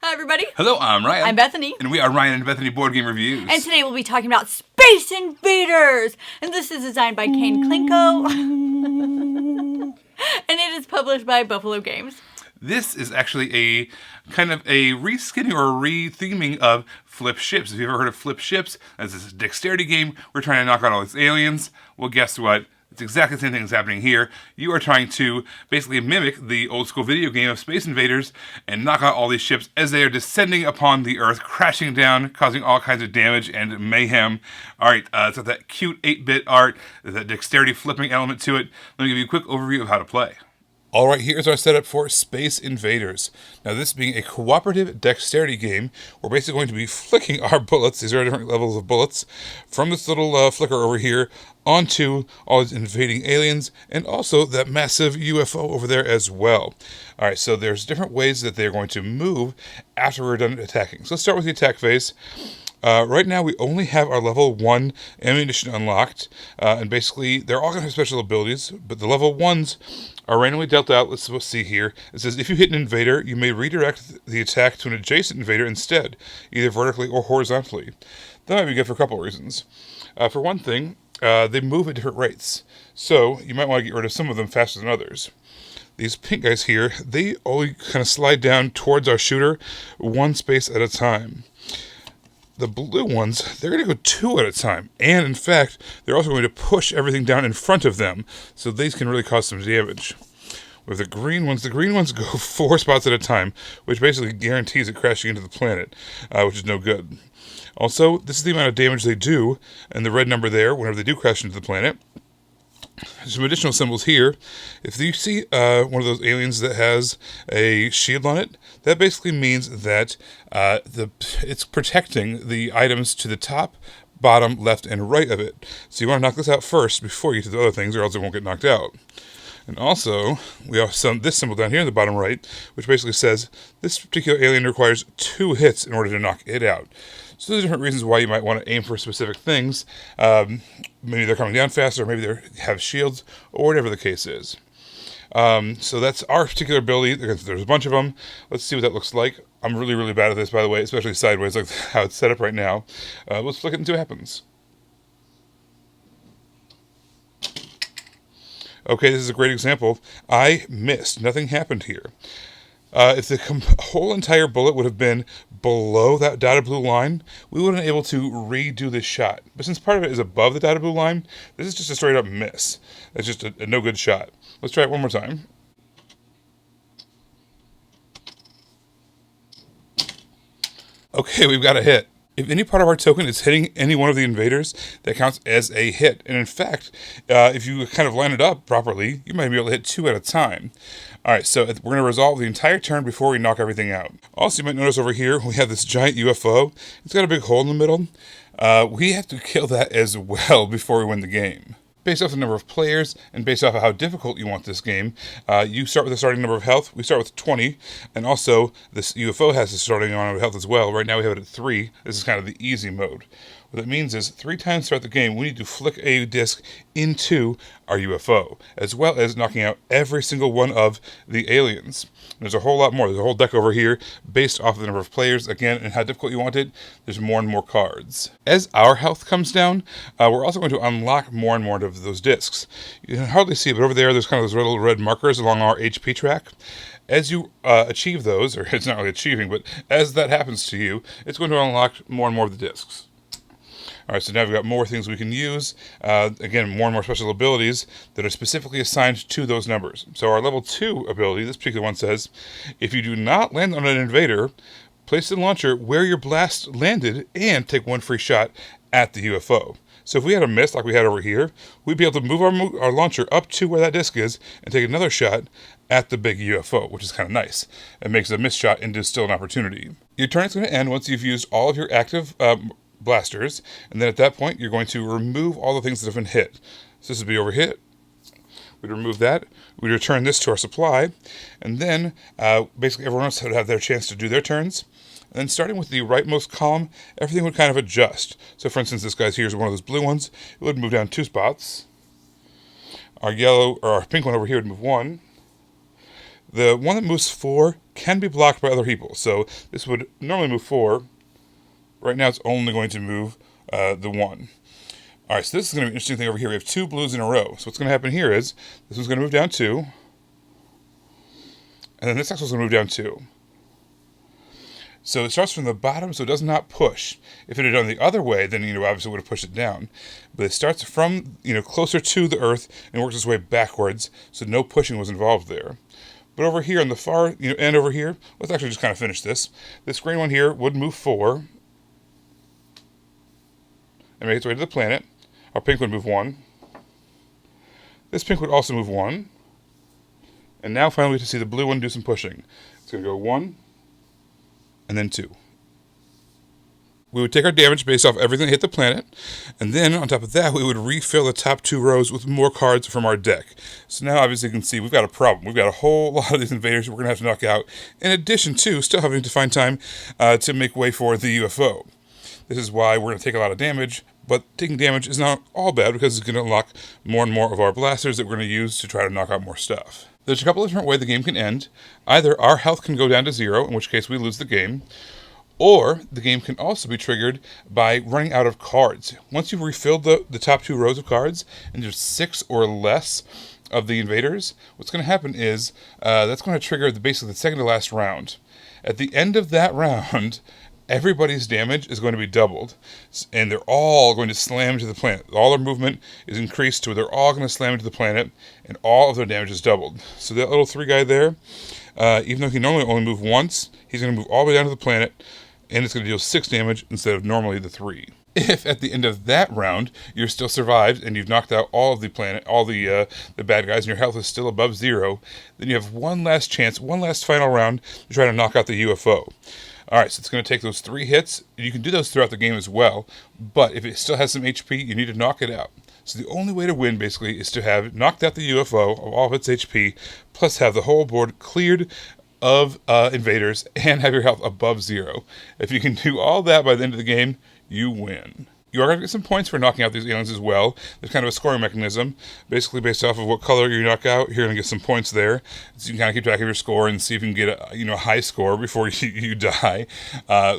Hi, everybody. Hello, I'm Ryan. I'm Bethany. And we are Ryan and Bethany Board Game Reviews. And today we'll be talking about Space Invaders. And this is designed by Kane Klenko. And it is published by Buffalo Games. This is actually a kind of a reskinning or a re-theming of Flip Ships. If you've ever heard of Flip Ships, that's this dexterity game. We're trying to knock out all these aliens. Well, guess what? It's exactly the same thing that's happening here. You are trying to basically mimic the old school video game of Space Invaders and knock out all these ships as they are descending upon the Earth, crashing down, causing all kinds of damage and mayhem. Alright, it's got that cute 8-bit art, that dexterity flipping element to it. Let me give you a quick overview of how to play. Alright, here's our setup for Space Invaders. Now, this being a cooperative dexterity game, we're basically going to be flicking our bullets, these are different levels of bullets, from this little flicker over here onto all these invading aliens, and also that massive UFO over there as well. Alright, so there's different ways that they're going to move after we're done attacking. So let's start with the attack phase. Right now, we only have our level 1 ammunition unlocked, and basically, they're all going to have special abilities, but the level 1s are randomly dealt out. Let's see here. It says, if you hit an invader, you may redirect the attack to an adjacent invader instead, either vertically or horizontally. That might be good for a couple of reasons. For one thing, they move at different rates, so you might want to get rid of some of them faster than others. These pink guys here, they only kind of slide down towards our shooter one space at a time. The blue ones, they're going to go 2 at a time. And in fact, they're also going to push everything down in front of them. So these can really cause some damage. With the green ones go 4 spots at a time, which basically guarantees it crashing into the planet, which is no good. Also, this is the amount of damage they do, and the red number there, whenever they do crash into the planet. Some additional symbols here. If you see one of those aliens that has a shield on it, that basically means that it's protecting the items to the top, bottom, left, and right of it. So you want to knock this out first before you get to the other things, or else it won't get knocked out. And also, we have this symbol down here in the bottom right, which basically says this particular alien requires 2 hits in order to knock it out. So there's different reasons why you might want to aim for specific things. Maybe they're coming down faster, or maybe they have shields, or whatever the case is. So that's our particular ability. There's a bunch of them. Let's see what that looks like. I'm really, really bad at this, by the way, especially sideways, like how it's set up right now. Let's flick it and see what happens. Okay, this is a great example. I missed. Nothing happened here. If the whole entire bullet would have been below that dotted blue line, we would have been able to redo this shot. But since part of it is above the dotted blue line, this is just a straight up miss. It's just a no good shot. Let's try it one more time. Okay, we've got a hit. If any part of our token is hitting any one of the invaders, that counts as a hit. And in fact, if you kind of line it up properly, you might be able to hit 2 at a time. Alright, so we're going to resolve the entire turn before we knock everything out. Also, you might notice over here, we have this giant UFO. It's got a big hole in the middle. We have to kill that as well before we win the game. Based off the number of players, and based off of how difficult you want this game, you start with a starting number of health. We start with 20, and also this UFO has a starting amount of health as well. Right now we have it at 3. This is kind of the easy mode. What that means is 3 times throughout the game, we need to flick a disc into our UFO, as well as knocking out every single one of the aliens. There's a whole lot more. There's a whole deck over here based off of the number of players, again, and how difficult you want it. There's more and more cards. As our health comes down, we're also going to unlock more and more of those discs. You can hardly see it, but over there's kind of those little red markers along our HP track. As you achieve those, or it's not really achieving, but as that happens to you, it's going to unlock more and more of the discs. Alright, so now we've got more things we can use. Again, more and more special abilities that are specifically assigned to those numbers. So our level 2 ability, this particular one says, if you do not land on an invader, place the launcher where your blast landed and take 1 free shot at the UFO. So if we had a miss like we had over here, we'd be able to move our launcher up to where that disc is and take another shot at the big UFO, which is kind of nice. It makes a missed shot into still an opportunity. Your turn is going to end once you've used all of your active blasters, and then at that point you're going to remove all the things that have been hit. So this would be over hit. We'd remove that. We'd return this to our supply, and then basically everyone else would have their chance to do their turns. And then starting with the rightmost column, everything would kind of adjust. So for instance, this guy's here is one of those blue ones. It would move down 2 spots. Our yellow or our pink one over here would move 1. The one that moves 4 can be blocked by other people. So this would normally move 4. Right now it's only going to move the 1. All right, so this is going to be an interesting thing over here. We have 2 blues in a row. So what's going to happen here is this one's going to move down 2. And then this next one's going to move down 2. So it starts from the bottom, so it does not push. If it had done the other way, then, obviously would have pushed it down. But it starts from, closer to the earth and works its way backwards, so no pushing was involved there. But over here on the far end over here, let's actually just kind of finish this. This green one here would move 4 and make its way to the planet. Our pink would move 1. This pink would also move 1. And now finally to see the blue one do some pushing. It's going to go 1, and then 2. We would take our damage based off everything that hit the planet, and then on top of that, we would refill the top 2 rows with more cards from our deck. So now obviously you can see we've got a problem. We've got a whole lot of these invaders we're going to have to knock out, in addition to still having to find time to make way for the UFO. This is why we're going to take a lot of damage, but taking damage is not all bad because it's going to unlock more and more of our blasters that we're going to use to try to knock out more stuff. There's a couple of different ways the game can end. Either our health can go down to 0, in which case we lose the game, or the game can also be triggered by running out of cards. Once you've refilled the top 2 rows of cards, and there's 6 or less of the invaders, what's going to happen is that's going to trigger basically the second to last round. At the end of that round, everybody's damage is going to be doubled, and they're all going to slam into the planet. All their movement is increased to where they're all going to slam into the planet, and all of their damage is doubled. So that little 3 guy there, even though he normally only move once, he's going to move all the way down to the planet, and it's going to deal 6 damage instead of normally the 3. If at the end of that round you're still survived and you've knocked out all of the planet, all the bad guys, and your health is still above 0, then you have one last chance, one last final round to try to knock out the UFO. Alright, so it's going to take those 3 hits. You can do those throughout the game as well, but if it still has some HP, you need to knock it out. So the only way to win, basically, is to have knocked out the UFO of all of its HP, plus have the whole board cleared of invaders, and have your health above 0. If you can do all that by the end of the game, you win. You are going to get some points for knocking out these aliens as well. There's kind of a scoring mechanism, basically based off of what color you knock out. You're going to get some points there, so you can kind of keep track of your score and see if you can get a high score before you die.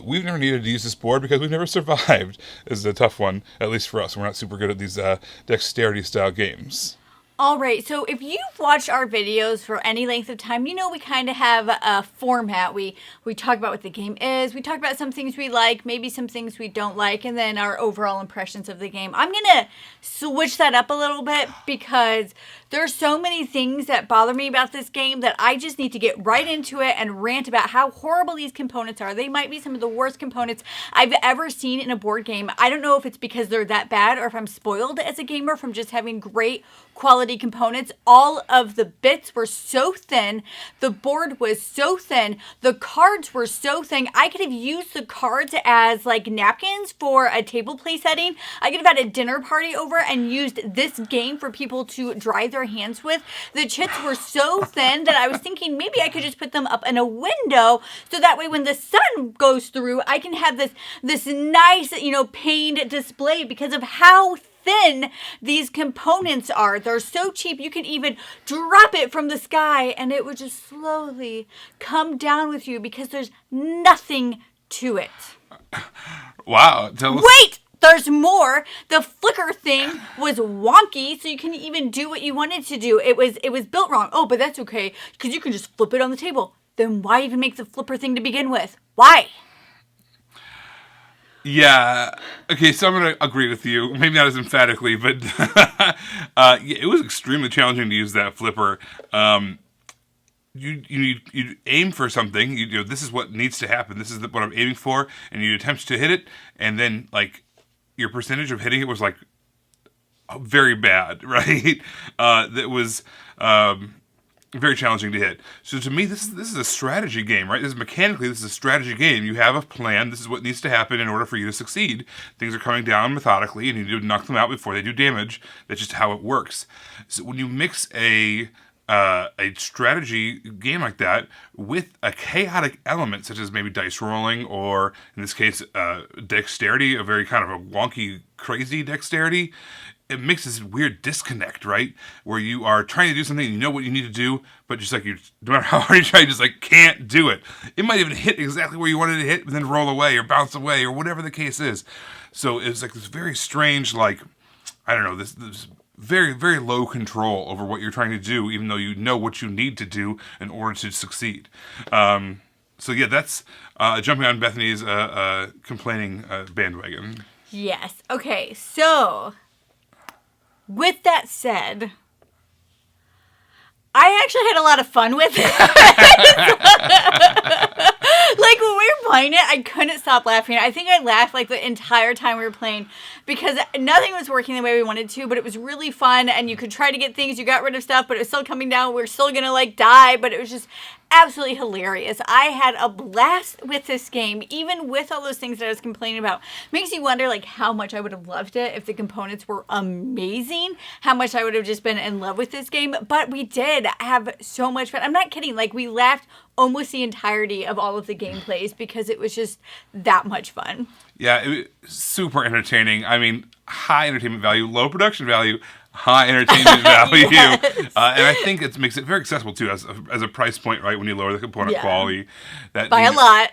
We've never needed to use this board because we've never survived. This is a tough one, at least for us. We're not super good at these dexterity style games. All right, so if you've watched our videos for any length of time, we kind of have a format. We talk about what the game is, we talk about some things we like, maybe some things we don't like, and then our overall impressions of the game. I'm going to switch that up a little bit because there's so many things that bother me about this game that I just need to get right into it and rant about how horrible these components are. They might be some of the worst components I've ever seen in a board game. I don't know if it's because they're that bad or if I'm spoiled as a gamer from just having great quality components. All of the bits were so thin. The board was so thin. The cards were so thin. I could have used the cards as like napkins for a table play setting. I could have had a dinner party over and used this game for people to dry their hands with. The chits were so thin that I was thinking maybe I could just put them up in a window so that way when the sun goes through, I can have this nice, pained display because of how thin these components are. They're so cheap you can even drop it from the sky and it would just slowly come down with you because there's nothing to it. Wow. Wait! There's more. The flicker thing was wonky, so you couldn't even do what you wanted to do. It was built wrong. Oh, but that's okay, because you can just flip it on the table. Then why even make the flipper thing to begin with? Why? Yeah. Okay, so I'm going to agree with you. Maybe not as emphatically, but it was extremely challenging to use that flipper. You aim for something. This is what needs to happen. This is what I'm aiming for, and you attempt to hit it, and then your percentage of hitting it was very bad, right? That was very challenging to hit. So to me, this is a strategy game, right? This is a strategy game. You have a plan. This is what needs to happen in order for you to succeed. Things are coming down methodically, and you need to knock them out before they do damage. That's just how it works. So when you mix a strategy game like that with a chaotic element, such as maybe dice rolling, or in this case, dexterity, a very kind of a wonky, crazy dexterity, it makes this weird disconnect, right? Where you are trying to do something, you know what you need to do, but just like no matter how hard you try, you just like can't do it. It might even hit exactly where you wanted to hit, but then roll away or bounce away or whatever the case is. So it's like this very strange, like, I don't know, this very, very low control over what you're trying to do, even though you know what you need to do in order to succeed. So yeah, that's jumping on Bethany's complaining bandwagon. Yes. Okay, so with that said, I actually had a lot of fun with it. Like, when we were playing it, I couldn't stop laughing. I think I laughed, like, the entire time we were playing because nothing was working the way we wanted to, but it was really fun, and you could try to get things. You got rid of stuff, but it was still coming down. We were still going to, like, die, but it was just absolutely hilarious. I had a blast with this game, even with all those things that I was complaining about. Makes you wonder, like, how much I would have loved it if the components were amazing, how much I would have just been in love with this game, but we did have so much fun. I'm not kidding. Like, we laughed almost the entirety of all of the gameplays because it was just that much fun. Yeah, it was super entertaining. I mean, high entertainment value, low production value, high entertainment value. Yes. And I think it makes it very accessible, too, as a price point, right, when you lower the component quality. By a lot.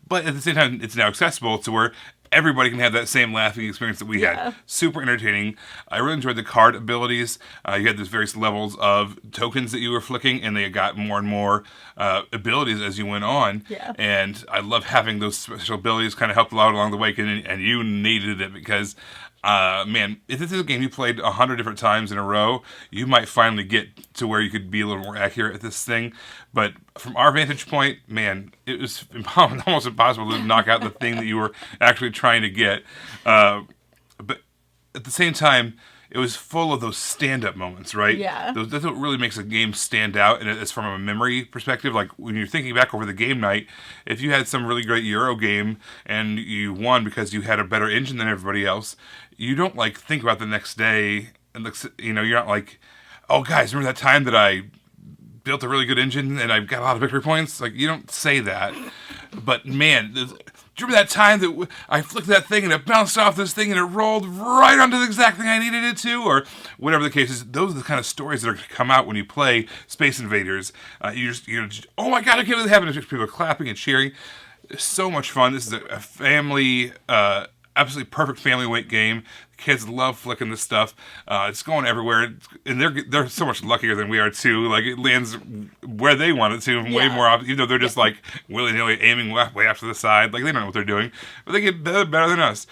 But at the same time, it's now accessible to where everybody can have that same laughing experience that we had. Super entertaining. I really enjoyed the card abilities. You had these various levels of tokens that you were flicking, and they got more and more abilities as you went on. Yeah. And I love having those special abilities kind of help you out along the way, and you needed it because, man, if this is a game you played 100 different times in a row, you might finally get to where you could be a little more accurate at this thing. But from our vantage point, man, it was almost impossible to knock out the thing that you were actually trying to get. But at the same time, it was full of those stand-up moments, right? Yeah. That's what really makes a game stand out, and it's from a memory perspective. Like, when you're thinking back over the game night, if you had some really great Euro game and you won because you had a better engine than everybody else, you don't, like, think about the next day, and, you know, you're not like, oh, guys, remember that time that I built a really good engine and I got a lot of victory points? Like, you don't say that. But, man, do you remember that time that I flicked that thing and it bounced off this thing and it rolled right onto the exact thing I needed it to? Or whatever the case is, those are the kind of stories that are going to come out when you play Space Invaders. You're just, oh my god, I can't believe it happened. People are clapping and cheering. It's so much fun. This is a family, absolutely perfect family weight game. Kids love flicking this stuff. It's going everywhere, and they're so much luckier than we are too. Like, it lands where they want it to, way more often. Even though they're just like willy nilly aiming way off to the side, like they don't know what they're doing, but they get better than us.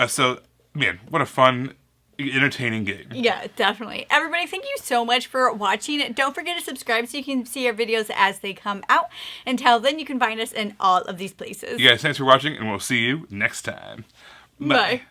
So, man, what a fun, entertaining game. Yeah, definitely. Everybody, thank you so much for watching. Don't forget to subscribe so you can see our videos as they come out. Until then, you can find us in all of these places. You guys, thanks for watching, and we'll see you next time. Bye.